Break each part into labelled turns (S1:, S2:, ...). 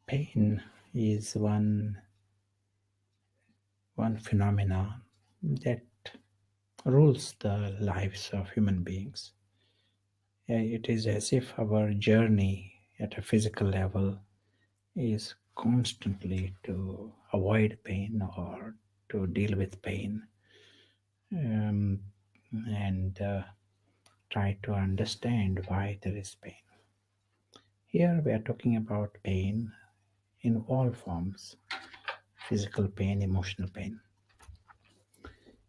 S1: Pain is one phenomena that rules the lives of human beings. It is as if our journey at a physical level is constantly to avoid pain or to deal with pain, um, and try to understand why there is pain. Here we are talking about pain in all forms: physical pain, emotional pain.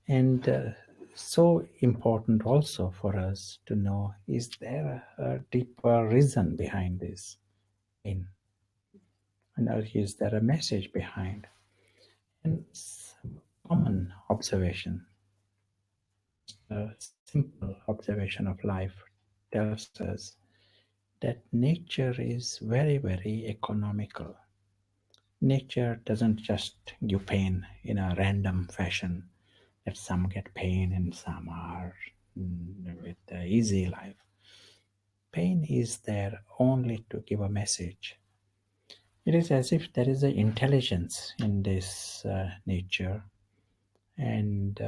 S1: And so important also for us to know, is there a deeper reason behind this pain? And is there a message behind? And common observation, a simple observation of life tells us that nature is very, very economical. Nature doesn't just give pain in a random fashion, that some get pain and some are with the easy life. Pain is there only to give a message. It is as if there is an intelligence in this nature, and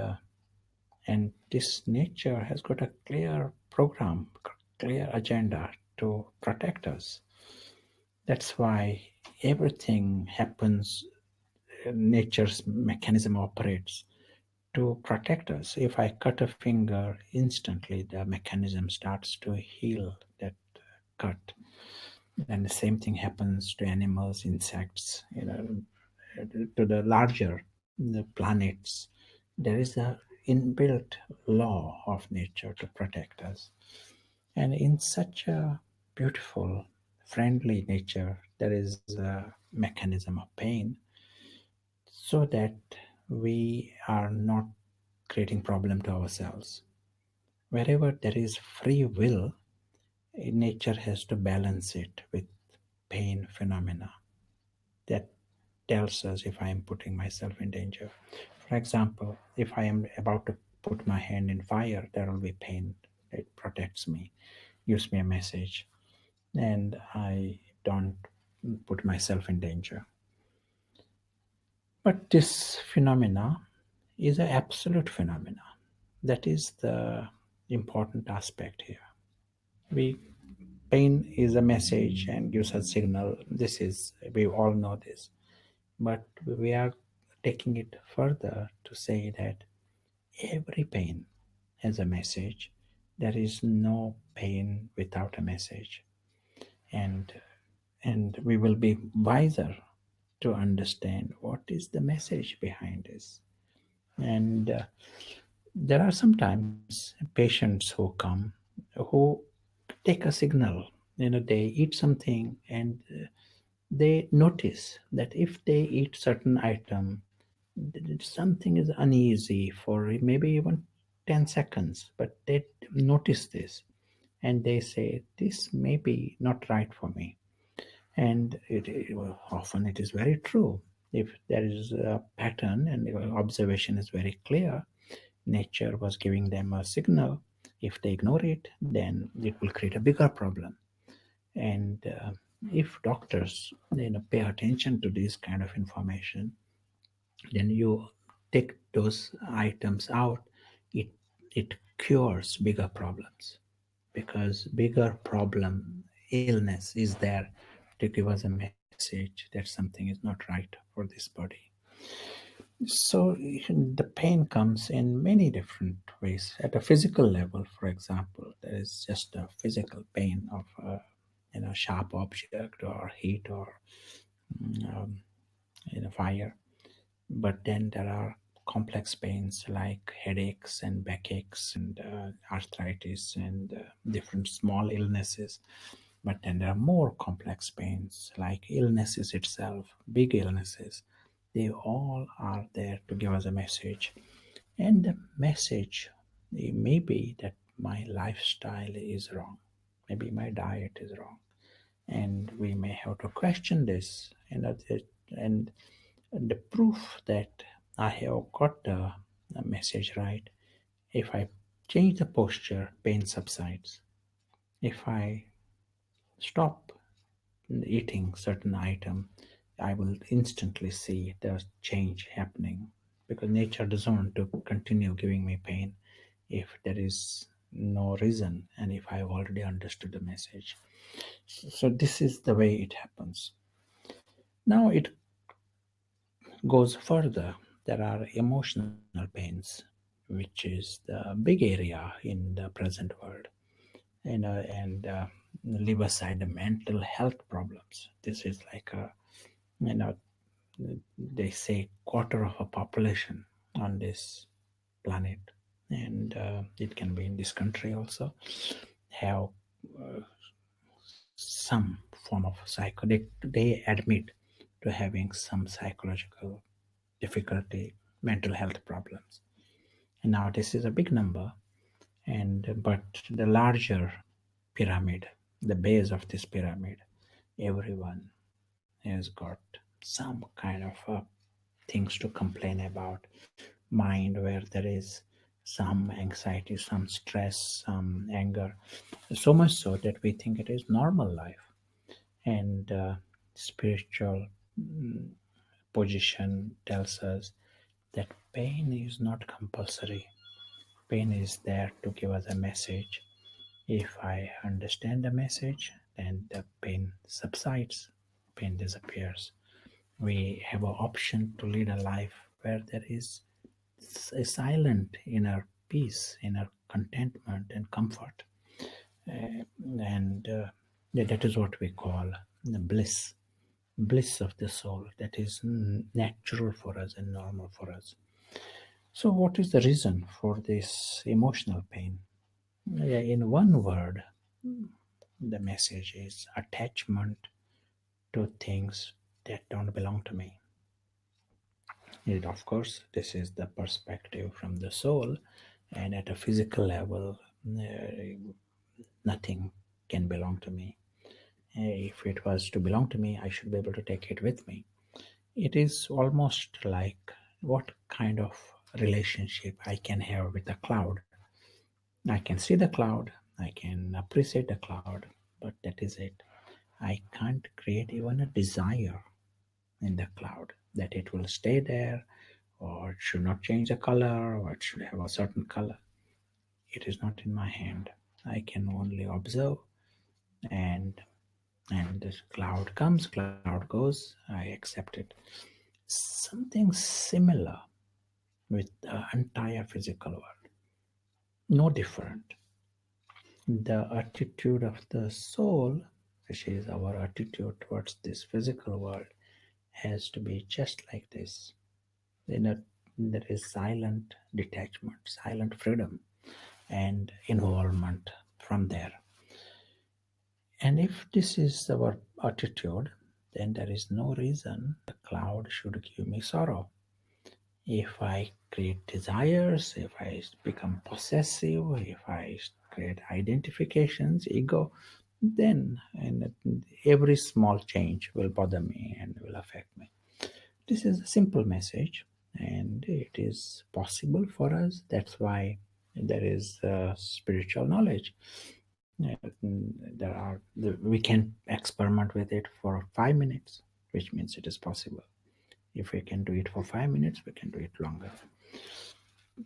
S1: and this nature has got a clear program, clear agenda to protect us. That's why everything happens. Nature's mechanism operates to protect us. If I cut a finger, instantly the mechanism starts to heal that cut. And the same thing happens to animals, insects, to the larger the planets. There is a inbuilt law of nature to protect us. And in such a beautiful, friendly nature, there is a mechanism of pain, so that we are not creating problem to ourselves. Wherever there is free will, nature has to balance it with pain phenomena that tells us if I am putting myself in danger. For example, if I am about to put my hand in fire, there will be pain. It protects me, gives me a message, and I don't put myself in danger. But this phenomena is an absolute phenomena. That is the important aspect here. We Pain is a message and gives a signal. This is, we all know this, but we are taking it further to say that every pain has a message. There is no pain without a message, and we will be wiser to understand what is the message behind this. And there are sometimes patients who come, who take a signal. They eat something, and they notice that if they eat certain item, something is uneasy for maybe even 10 seconds, but they notice this, and they say, this may be not right for me. And well, often it is very true. If there is a pattern and the observation is very clear, nature was giving them a signal. If they ignore it, then it will create a bigger problem. And if doctors pay attention to this kind of information, then you take those items out, it it cures bigger problems, because bigger problem, illness, is there to give us a message that something is not right for this body. So the pain comes in many different ways. At a physical level, for example, there is just a physical pain of a sharp object or heat or um, fire. But then there are complex pains like headaches and backaches and arthritis and different small illnesses. But then there are more complex pains like illnesses itself, big illnesses. They all are there to give us a message. And the message, may be that my lifestyle is wrong, maybe my diet is wrong, and we may have to question this. And the proof that I have got the message right, if I change the posture, pain subsides. If I stop eating certain item, I will instantly see the change happening, because nature doesn't want to continue giving me pain if there is no reason and if I have already understood the message. So this is the way it happens. Now it goes further. There are emotional pains, which is the big area in the present world, and leave aside the mental health problems. This is like a, you know, they say quarter of a population on this planet, and it can be in this country also, have some form of they admit to having some psychological difficulty, mental health problems. And now this is a big number, and but the larger pyramid, the base of this pyramid, everyone has got some kind of things to complain about. Mind where there is some anxiety, some stress, some anger, so much so that we think it is normal life. And spiritual mm, position tells us that pain is not compulsory. Pain is there to give us a message. If I understand the message, then the pain subsides, pain disappears. We have an option to lead a life where there is a silent inner peace, inner contentment, and comfort. Uh, and yeah, that is what we call the bliss of the soul. That is natural for us and normal for us. So, what is the reason for this emotional pain? Yeah, in one word, the message is attachment to things that don't belong to me. It, of course, this is the perspective from the soul, and at a physical level, nothing can belong to me. If it was to belong to me, I should be able to take it with me. It is almost like what kind of relationship I can have with a cloud. I can see the cloud, I can appreciate the cloud, but that is it. I can't create even a desire in the cloud that it will stay there, or it should not change the color, or it should have a certain color. It is not in my hand. I can only observe, and this cloud comes, cloud goes, I accept it. Something similar with the entire physical world. No different. The attitude of the soul, which is our attitude towards this physical world, has to be just like this. You know, there is silent detachment, silent freedom, and involvement from there. And if this is our attitude, then there is no reason the cloud should give me sorrow. If I create desires, if I become possessive, if I create identifications, ego, then and every small change will bother me and will affect me. This is a simple message, and it is possible for us. That's why there is spiritual knowledge. There are we can experiment with it for 5 minutes, which means it is possible. If we can do it for 5 minutes, we can do it longer.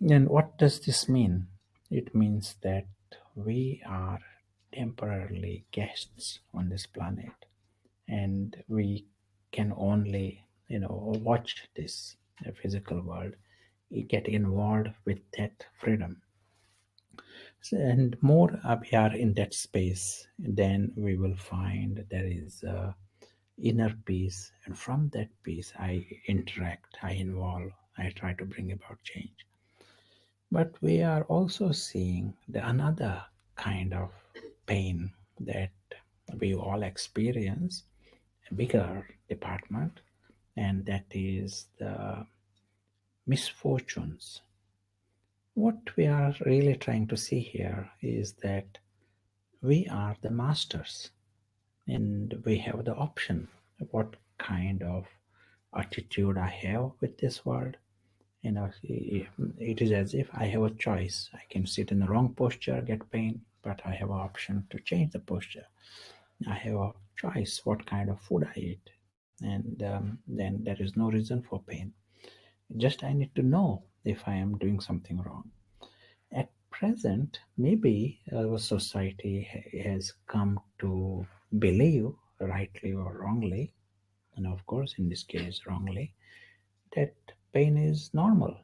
S1: And what does this mean? It means that we are temporarily guests on this planet, and we can only, watch this physical world, get involved with that freedom. And more we are in that space, then we will find there is inner peace, and from that peace I interact, I involve, I try to bring about change. But we are also seeing another kind of pain that we all experience, a bigger department, and that is the misfortunes. What we are really trying to see here is that we are the masters, and we have the option what kind of attitude I have with this world. It is as if I have a choice. I can sit in the wrong posture, get pain, but I have an option to change the posture. I have a choice what kind of food I eat, and then there is no reason for pain. Just I need to know if I am doing something wrong. At present, maybe our society has come to believe, rightly or wrongly, and of course, in this case, wrongly, that pain is normal.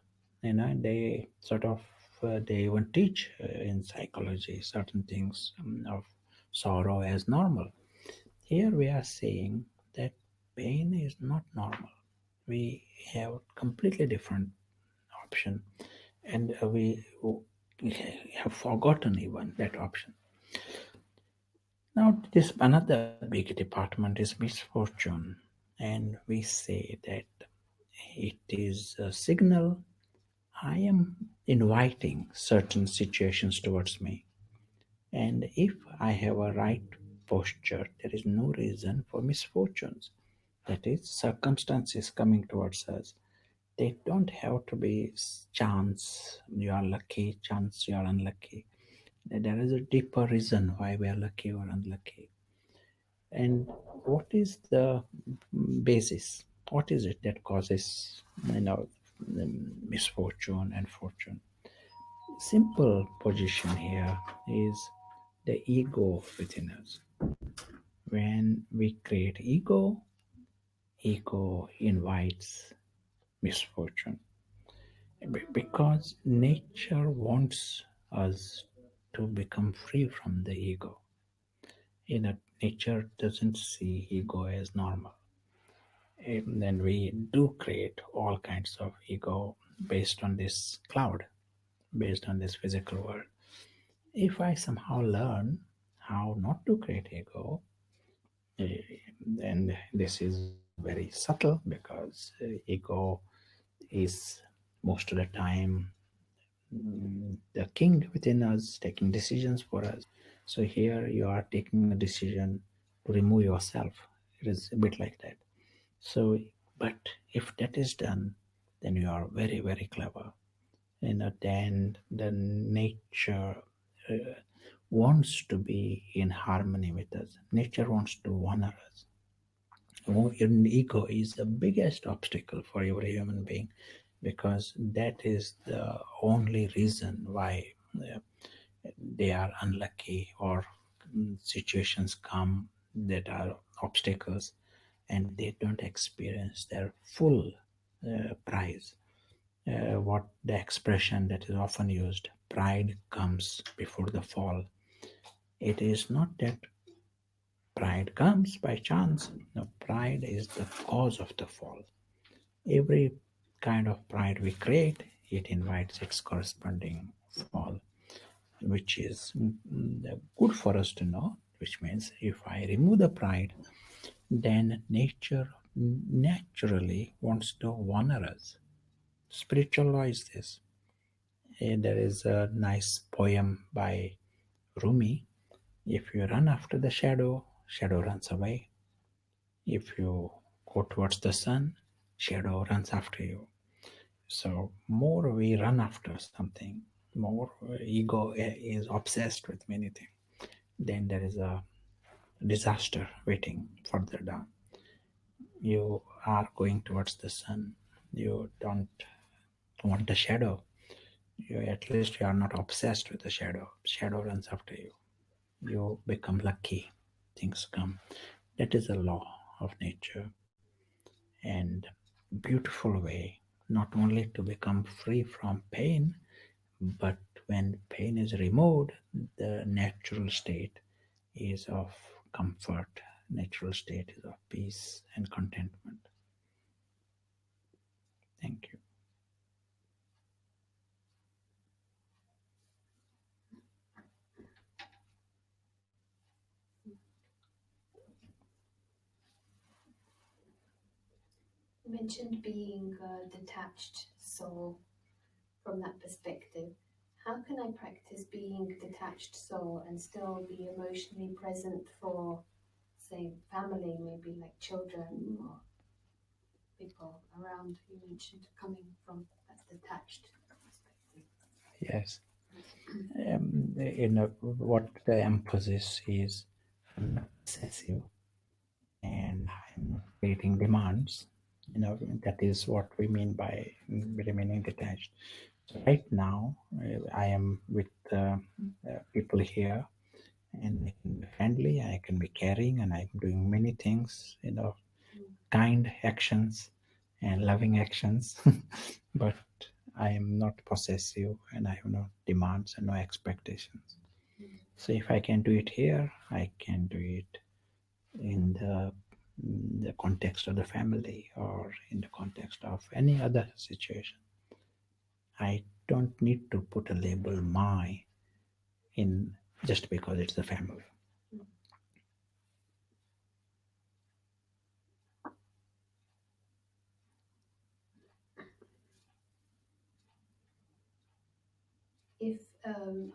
S1: They sort of they even teach in psychology certain things of sorrow as normal. Here we are saying that pain is not normal. We have completely different option, and we have forgotten even that option. Now, this another big department is misfortune, and we say that it is a signal I am inviting certain situations towards me. And if I have a right posture, there is no reason for misfortunes. That is, circumstances coming towards us. They don't have to be chance, you are lucky, chance, you are unlucky. There is a deeper reason why we are lucky or unlucky. And what is the basis? What is it that causes, misfortune and fortune? Simple position here is the ego within us. When we create ego, ego invites misfortune because nature wants us to become free from the ego. Nature doesn't see ego as normal. And then we do create all kinds of ego based on this cloud, based on this physical world. If I somehow learn how not to create ego, eh, then this is very subtle because ego is most of the time the king within us taking decisions for us. So here you are taking a decision to remove yourself. It is a bit like that. So, but if that is done, then you are very, very clever. Then the nature uh, wants to be in harmony with us. Nature wants to honor us. Your ego is the biggest obstacle for every human being because that is the only reason why uh, they are unlucky or situations come that are obstacles and they don't experience their full prize. What the expression that is often used, pride comes before the fall. It is not that pride comes by chance. No, pride is the cause of the fall. Every kind of pride we create, it invites its corresponding fall, which is good for us to know. Which means if I remove the pride, then nature naturally wants to honor us. Spiritual law is this. There is a nice poem by Rumi. If you run after the shadow, shadow runs away. If you go towards the sun, shadow runs after you. So more we run after something, more ego is obsessed with many things. Then there is a disaster waiting further down. You are going towards the sun. You don't want the shadow. You at least you are not obsessed with the shadow. Shadow runs after you. You become lucky. Things come. That is a law of nature and beautiful way not only to become free from pain, but when pain is removed, the natural state is of comfort, natural state is of peace and contentment. Thank you.
S2: You mentioned being a detached soul from that perspective. How can I practice being detached soul and still be emotionally present for, say, family, maybe like children or people around? You mentioned coming from that detached perspective.
S1: Yes. What the emphasis is I'm not possessive, and I'm not creating demands. That is what we mean by remaining detached. So right now, I am with people here, and I can be friendly, I can be caring, and I'm doing many things, kind actions and loving actions. But I am not possessive, and I have no demands and no expectations. So if I can do it here, I can do it in the context of the family or in the context of any other situation. I don't need to put a label my in just because it's the family.
S2: If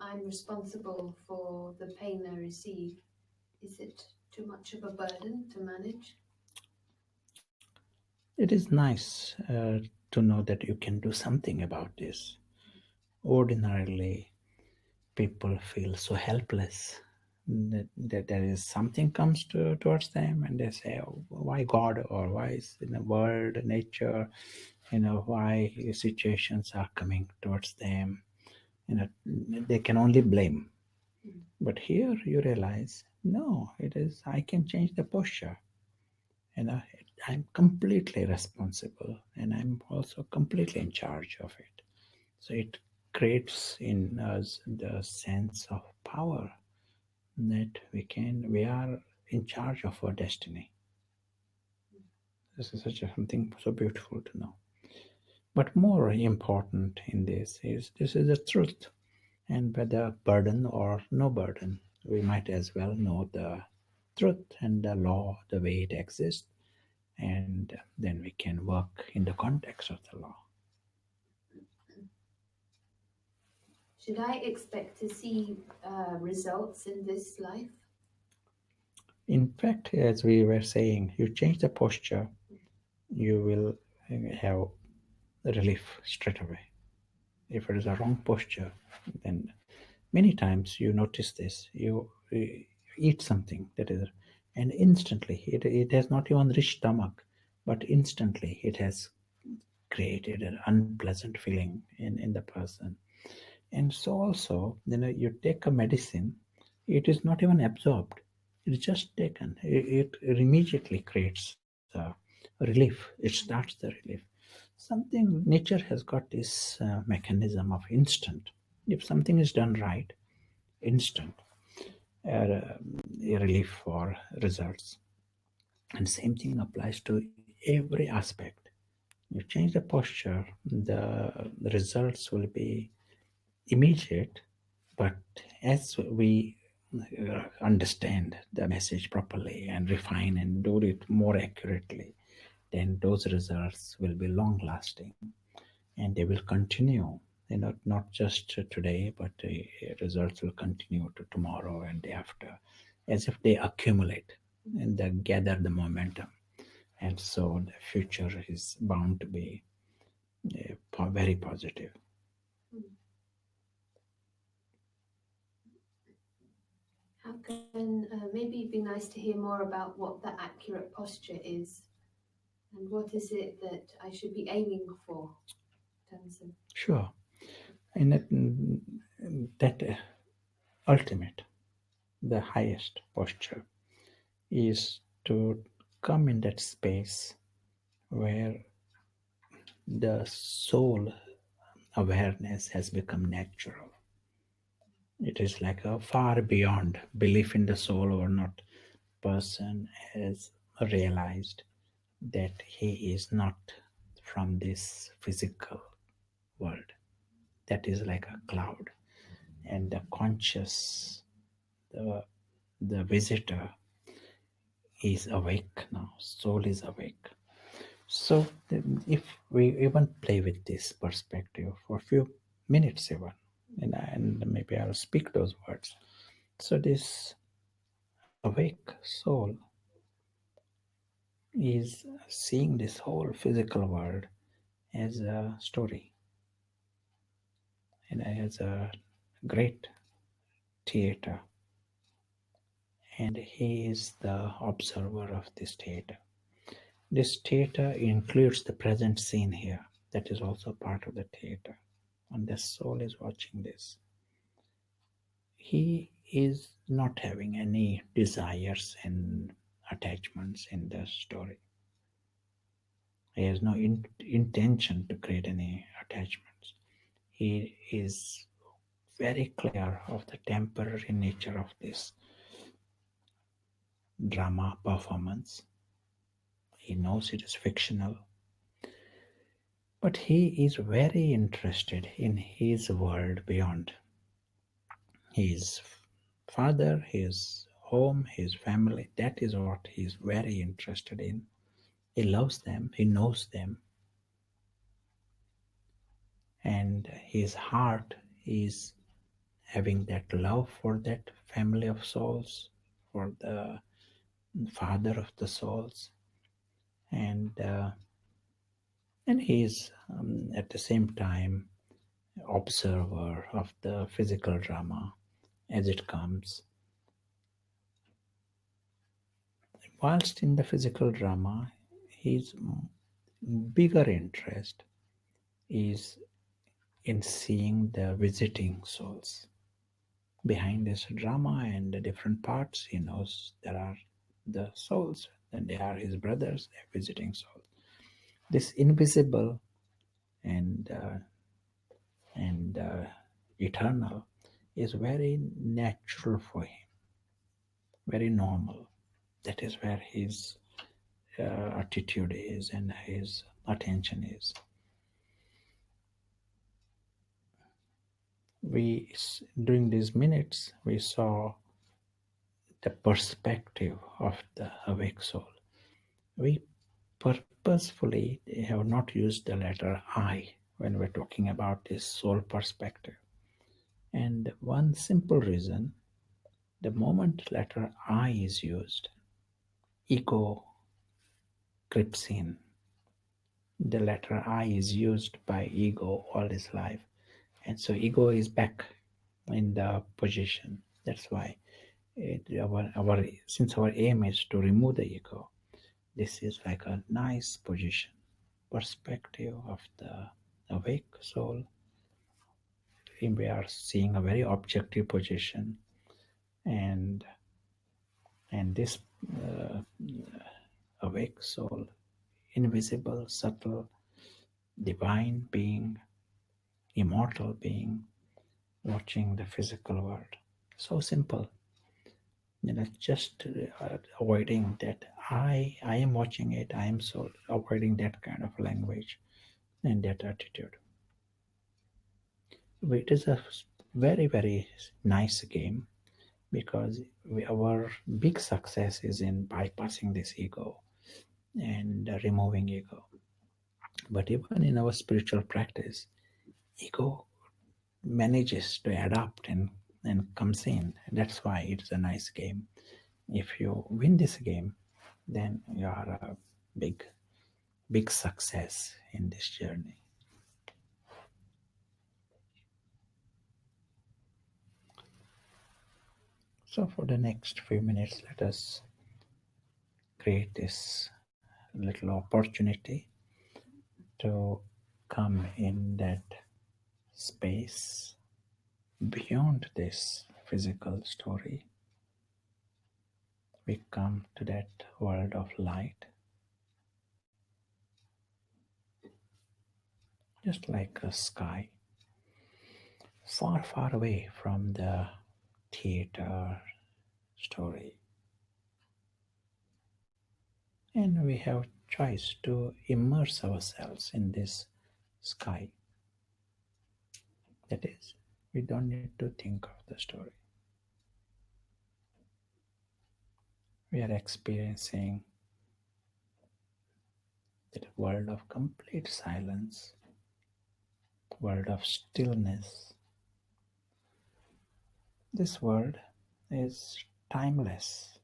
S2: I'm responsible for the pain I receive, is it too much of a burden to manage?
S1: It is nice to know that you can do something about this. Ordinarily, people feel so helpless that there is something comes towards them, and they say, oh, why God, or why is in the world, nature, why situations are coming towards them. you know they can only blame.
S2: Mm.
S1: But here you realize, no, it is, I can change the posture. you know I'm completely responsible, and I'm also completely in charge of it. So it creates in us the sense of power, that we are in charge of our destiny. This is such something so beautiful to know. But more important in this is the truth. And whether burden or no burden, we might as well know the truth and the law the way it exists, and then we can work in the context of the law.
S2: Should I expect to see results in this life?
S1: In fact, as we were saying, you change the posture, you will have relief straight away. If it is a wrong posture, then many times you notice this. You eat something that is, and instantly it has not even reached stomach, but instantly it has created an unpleasant feeling in the person. And so also, you take a medicine, it is not even absorbed, it's just taken. It immediately creates relief. It starts the relief. Something, nature has got this mechanism of instant. If something is done right, instant relief for results. And same thing applies to every aspect. You change the posture, the results will be immediate. But as we understand the message properly and refine and do it more accurately, then those results will be long lasting, and they will continue. Not just today, but results will continue to tomorrow and day after, as if they accumulate and they gather the momentum. And so the future is bound to be very positive.
S2: Mm. How can maybe it'd be nice to hear more about what the accurate posture is, and what is it that I should be aiming for, Tansen?
S1: Sure. And that ultimate, the highest posture is to come in that space where the soul awareness has become natural. It is like a far beyond belief in the soul or not. Person has realized that he is not from this physical world. That is like a cloud, and the conscious, the the visitor is awake now. Soul is awake. So if we even play with this perspective for a few minutes even, and maybe I'll speak those words. So this awake soul is seeing this whole physical world as a story, and as a great theater, and he is the observer of this theater. This theater includes the present scene here. That is also part of the theater. And the soul is watching this. He is not having any desires and attachments in the story. He has no intention to create any attachments. He is very clear of the temporary nature of this drama performance. He knows it is fictional, but he is very interested in his world beyond his father, his home, his family. That is what he is very interested in. He loves them, he knows them, and his heart is having that love for that family of souls, for the father of the souls, and and he is at the same time observer of the physical drama as it comes. Whilst in the physical drama, his bigger interest is in seeing the visiting souls. Behind this drama and the different parts, he knows there are the souls, and they are his brothers, they're visiting souls. This invisible and and eternal is very natural for him, very normal. That is where his attitude is and his attention is. We during these minutes we saw the perspective of the awake soul. We purposefully have not used the letter I when we're talking about this soul perspective. And one simple reason, the moment letter I is used, ego creeps in. The letter I is used by ego all his life. And so ego is back in the position. That's why since our aim is to remove the ego, this is like a nice position, perspective of the awake soul. We are seeing a very objective position, and this uh, awake soul, invisible, subtle, divine being, immortal being, watching the physical world. So simple, just avoiding that I am watching it. I am so avoiding that kind of language and that attitude. It is a very nice game because our big success is in bypassing this ego and removing ego. But even in our spiritual practice, ego manages to adapt and comes in. That's why it's a nice game. If you win this game, then you are a big success in this journey. So for the next few minutes, let us create this little opportunity to come in that space beyond this physical story. We come to that world of light, just like a sky, far away from the theater story. And we have choice to immerse ourselves in this sky. That is, we don't need to think of the story. We are experiencing that world of complete silence, world of stillness. This world is timeless,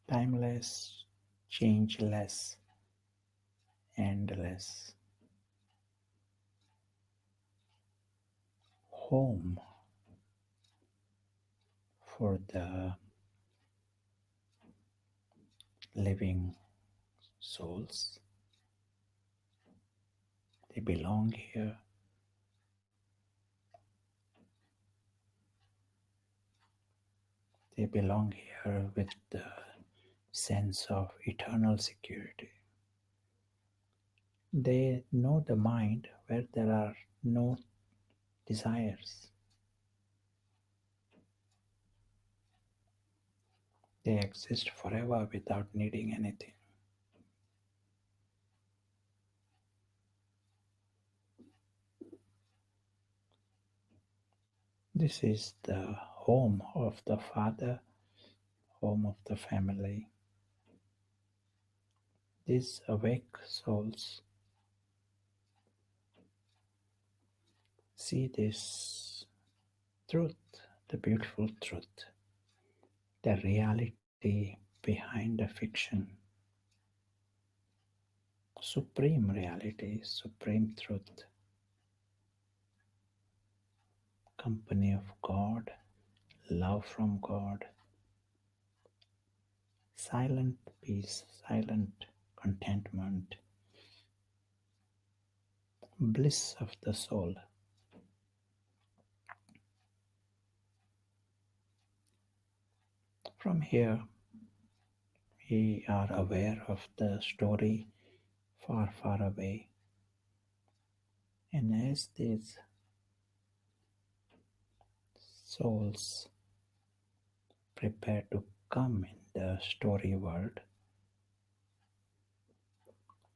S1: timeless, changeless, endless. Home for the living souls. They belong here. They belong here with the sense of eternal security. They know the mind where there are no desires. They exist forever without needing anything. This is the home of the Father, home of the family. These awake souls see this truth, the beautiful truth, the reality behind the fiction, supreme reality, supreme truth, company of God, love from God, silent peace, silent contentment, bliss of the soul. From here, we are aware of the story far, far away. And as these souls prepare to come in the story world,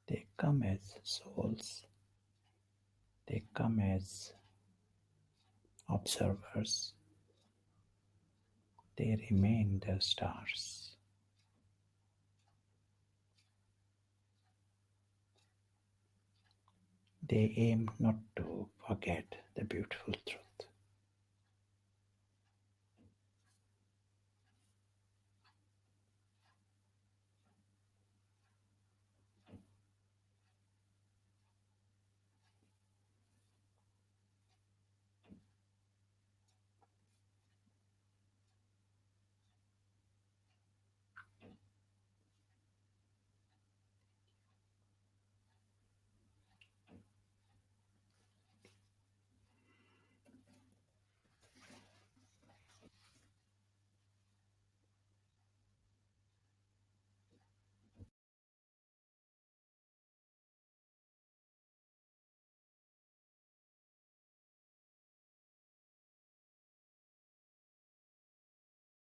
S1: they come as souls, they come as observers, they remain the stars. They aim not to forget the beautiful truth.